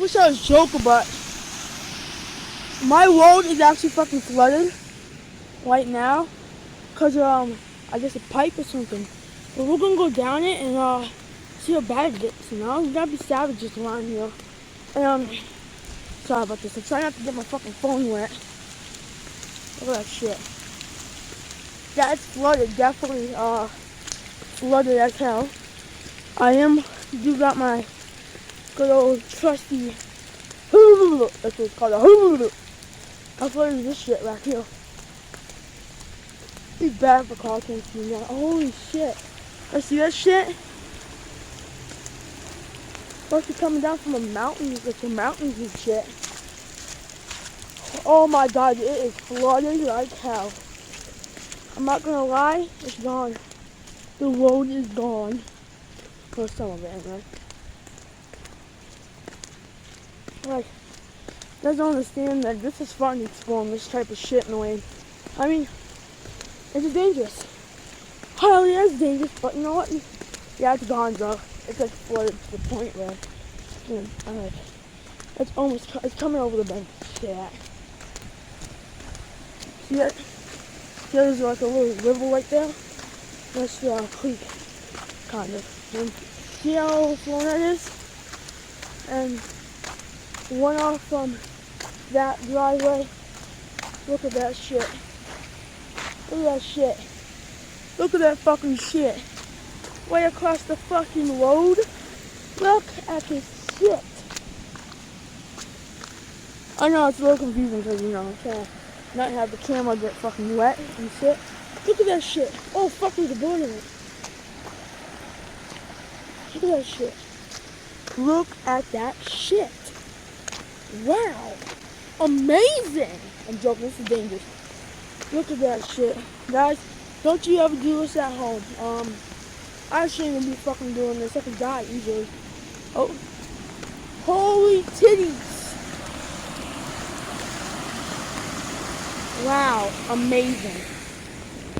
wish I was joking, but my road is actually fucking flooded right now. Cause I guess a pipe or something. But we're gonna go down it and see how bad it gets, you know? We gotta be savages around here. And sorry about this. I'm trying not to get my fucking phone wet. Look at that shit. Yeah, it's flooded, definitely flooded as hell. You got my good old trusty, that's what it's called, how flooded is this shit right here? It's bad for car can't see that. Holy shit. I see that shit? Supposed to be coming down from the mountains, like the mountains and shit. Oh my god, it is flooded like hell. I'm not gonna lie, it's gone. The road is gone. Or some of it, anyway. Like, you guys don't understand that this is fun exploring this type of shit in a way. I mean, it's dangerous. Hell yeah, it's dangerous, but you know what? Yeah, it's gone, bro. It's like flooded to the point where, I'm like, it's coming over the bank. Yeah. See that? See, there's like a little river right there. That's the creek, kind of. And see how overflowing that is? And one off from that driveway. Look at that shit. Look at that shit. Look at that fucking shit. Way across the fucking road. Look at this shit. I know it's a little confusing because, you know, I can't not have the camera get fucking wet and shit. Look at that shit. Oh, fuck, there's a board in it. Look at that shit. Look at that shit. Wow. Amazing. I'm joking, this is dangerous. Look at that shit. Guys, don't you ever do this at home. I shouldn't even be fucking doing this. I could die easily. Oh. Holy titties. Wow. Amazing.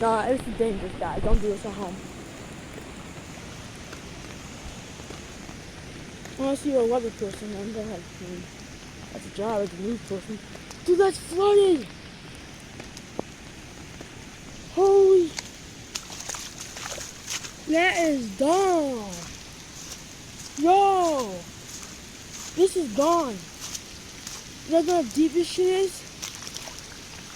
Nah, this is dangerous, guys. Don't do this at home. I want to see a weather person. I'm gonna have that's a job as a news person. Dude, that's flooded. Holy. That is gone. Yo. This is gone. You know how deep this shit is?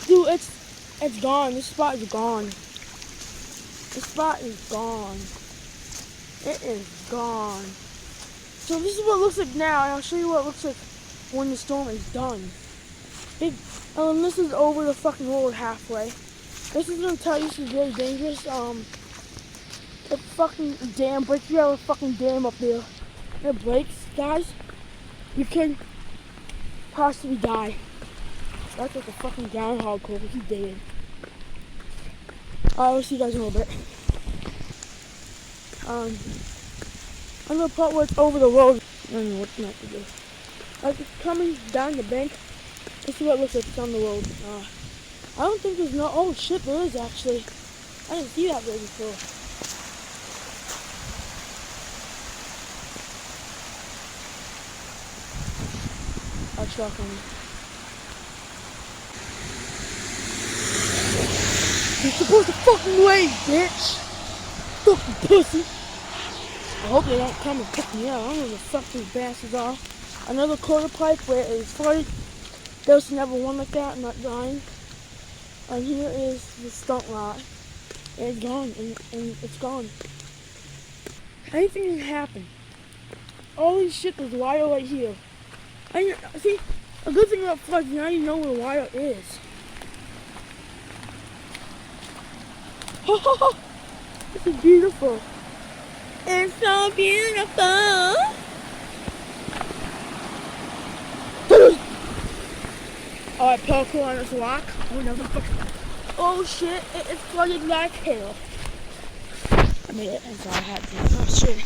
Dude, it's gone. This spot is gone. This spot is gone. It is gone. So this is what it looks like now, and I'll show you what it looks like when the storm is done. This is over the fucking road halfway. This is gonna tell you this is really dangerous. The fucking dam breaks. You have a fucking dam up there. It breaks, guys. You can possibly die. That's like a fucking groundhog cold. He's dead. I'll see you guys in a little bit. I'm gonna put what's over the road. I don't know what not to do. Like it's coming down the bank. Let's see what it looks like it's on the road. I don't think there's no. Oh shit, there is actually. I didn't see that there before. I'll truck on it. You're supposed to fucking wait, bitch! Fucking pussy! I hope they don't come and pick me up. I don't know who the fuck these bastards are. Another quarter pipe where it is flooded. There's never one like that, not dying. And here is the stunt lot. And it's gone, and it's gone. Anything can happen. Holy shit, there's wire right here. And see, a good thing about floods, now you know where the wire is. This is beautiful. It's so beautiful. Alright, parkour on this rock. Oh shit, it is flooded like hell. I made it, and so I had to. Oh shit.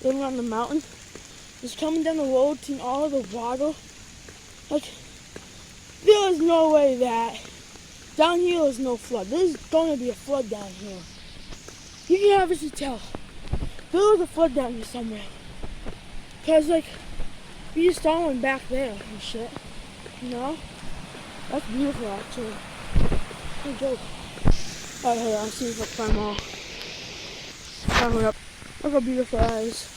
Living on the mountain. Just coming down the road, seeing all of the water. Like, there is no way that down here is no flood. There's going to be a flood down here. You can obviously tell. There was a flood down here somewhere. Because, like, You just saw one back there and shit. You know? That's beautiful actually. No joke. Alright, hold on, I'll see if I can find more. Camera up. Look how beautiful that is.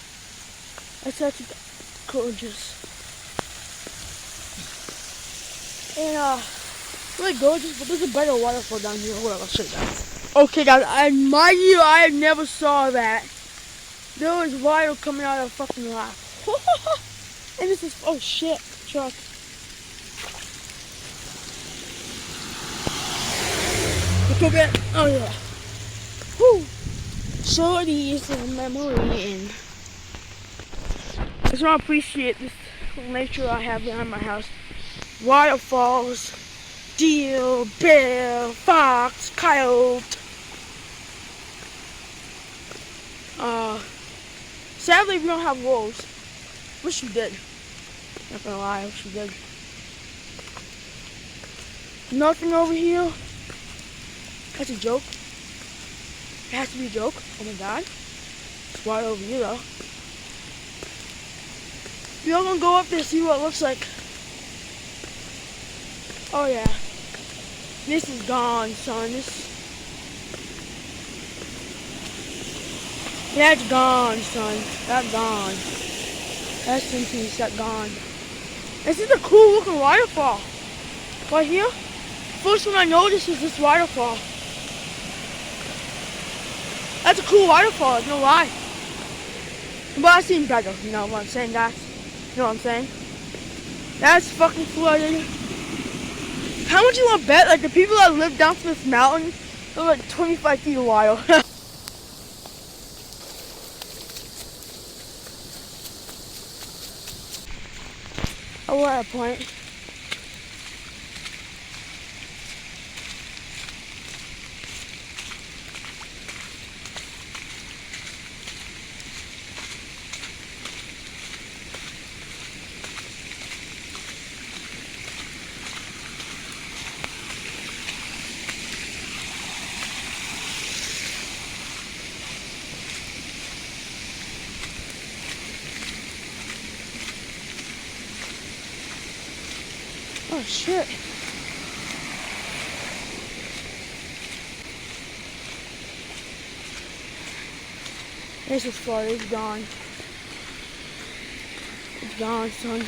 That's actually gorgeous. And really gorgeous, but there's a better waterfall down here. Hold on, I'll show you that. Okay guys, I mind you, I never saw that. There was water coming out of a fucking rock. And this is, oh shit, truck. Look at that, oh yeah. Whew. Shorty is a memory, and I just want to appreciate this nature I have behind my house. Waterfalls, deer, bear, fox, coyote. Sadly we don't have wolves. Wish we did. Not gonna lie, I wish we did. Nothing over here. That's a joke. It has to be a joke. Oh my god. It's water over here though. We're all gonna go up there and see what it looks like. Oh yeah. This is gone, son. That's gone, son. That's gone. That's in peace. That's gone. This is a cool looking waterfall. Right here. First one I noticed is this waterfall. That's a cool waterfall, no lie. But I've seen better, you know what I'm saying, guys? You know what I'm saying? That's fucking flooded. How much you want to bet? Like the people that live down from this mountain are like 25 feet of water. Oh, we're at a point. Oh shit. This is far, it's gone. It's gone, son.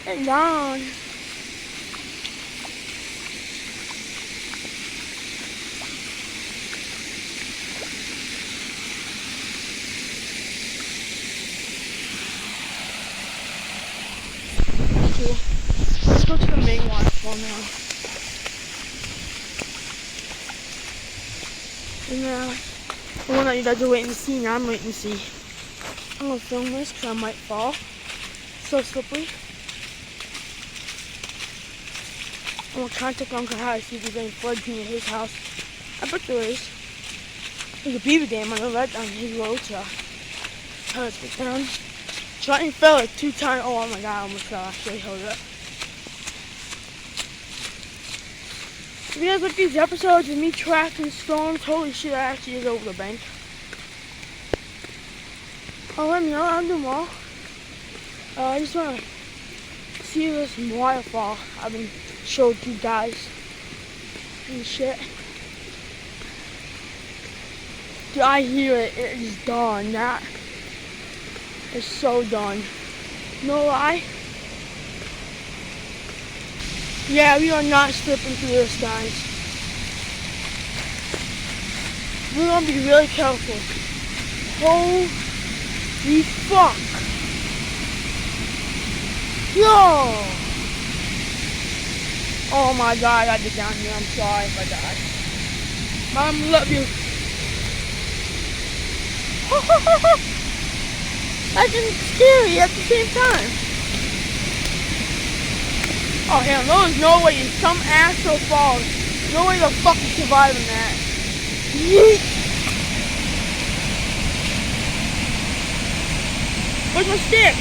It's gone. Cool. Let's go to the main waterfall now. And the one that you guys are waiting to see, now I'm waiting to see. I'm gonna film this because I might fall. So slippery. I'm gonna contact Uncle Harry, see if there's any floods near his house. I bet there is. There's a beaver dam on the right on his road, so let's get down. Trying fell like 2 times. Oh my god, I almost fell actually. Hold up. If you guys like these episodes of me tracking storms, holy shit, I actually is over the bank. Oh, let me know, I'll do more. I just want to see this waterfall I've been showed you guys and shit. Dude, I hear it, it is done. That is so done. No lie. Yeah, we are not slipping through this, guys. We're gonna be really careful. Holy fuck. Yo! Oh my god, I got down here. I'm sorry if I died. Mom, love you. That's scary at the same time. Oh hell, there's no way some asshole falls. No way the fuck is surviving that. Yeet! Where's my stick?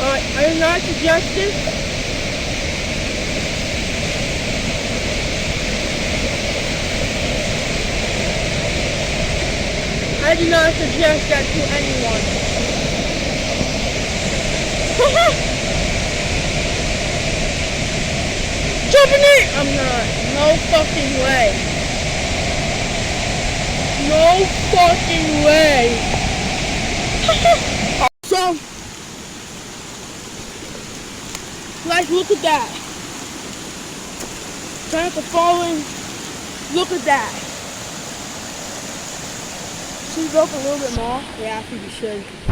Alright, I do not suggest this. I do not suggest that to anyone. open it? I'm not. No fucking way. No fucking way. So, like, look at that. Turn the falling. Look at that. Should we go up a little bit more? Yeah, I think we should.